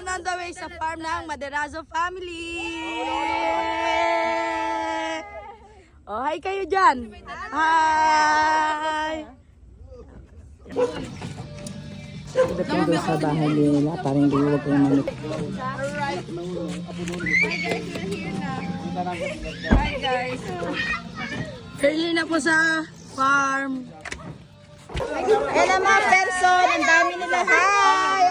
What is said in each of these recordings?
on the way sa farm ng Maderazo family. Oh, hi kayo dyan. Hi. Ito po doon sa bahay nila, parang hindi huwag yung manok. Hi guys. Early na po sa farm. Ayan ang mga person, ang dami nila. Hi!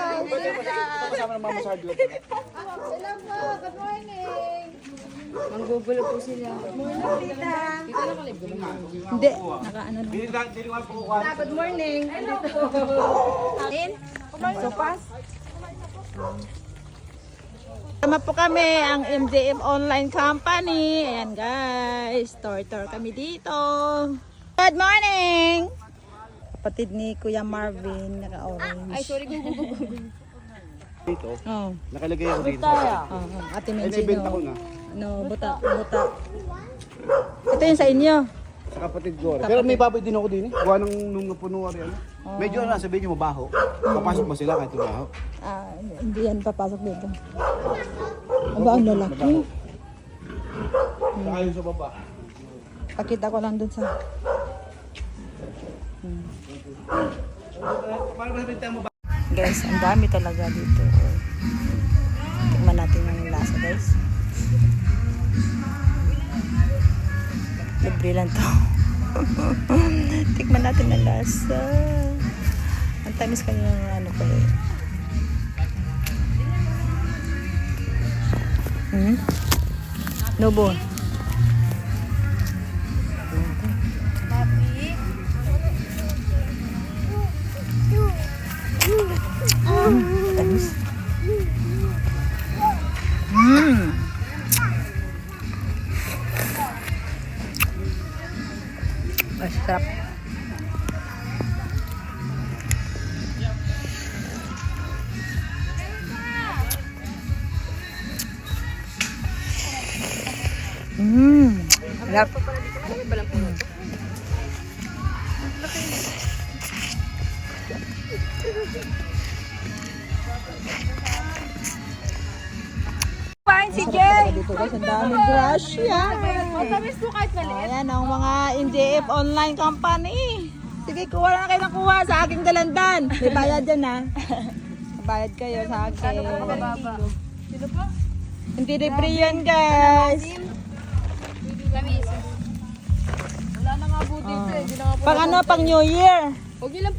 Kasama ng mama Sardo. Hello po, good morning. Manggugulo po sila. Hindi, nakaano na. Good morning. Hello po. In? Sopas? Tama po kami ang MJM Online Company. Ayan guys, tour kami dito. Good morning! Kapatid ni Kuya Marvin, naka-orange. Ay, sorry. Dito, Oh. nakalagay ako dito. Ate Ay, Menzi, naibenta ko no. na. No, buta. Ito yung sa inyo. Sa kapatid ko. Pero may baboy din ako din eh. Gawa nung napuno ka rin. Medyo sabihin nyo mabaho. Papasok ba sila kahit mabaho? Hindi yan papasok dito. Aba, ang lalaki. Saka yung sa baba. Pakita ko lang dun sa... Paano ba sabihin tayo mabaho? Guys, ang dami talaga dito. Tingnan natin yung lasa, guys. Libre lang to. Tikman natin ang lasa. Ang tamis kanya ng ano pa eh. Nobo. Tamis. Ay, sarap. Sarap. Fine si Jay. Dito guys, ang daming brush yan. Matamis po kahit maliit. Ayan ang mga MJF online company. Sige, kuha na kayo ng kuha sa aking dalandan. May bayad dyan ha. Bayad kayo sa akin. Sino po? Hindi libre yan guys. Wala na nga po dito eh. Hindi na nga po. Pang ano, pang New Year. Huwag niyo lang po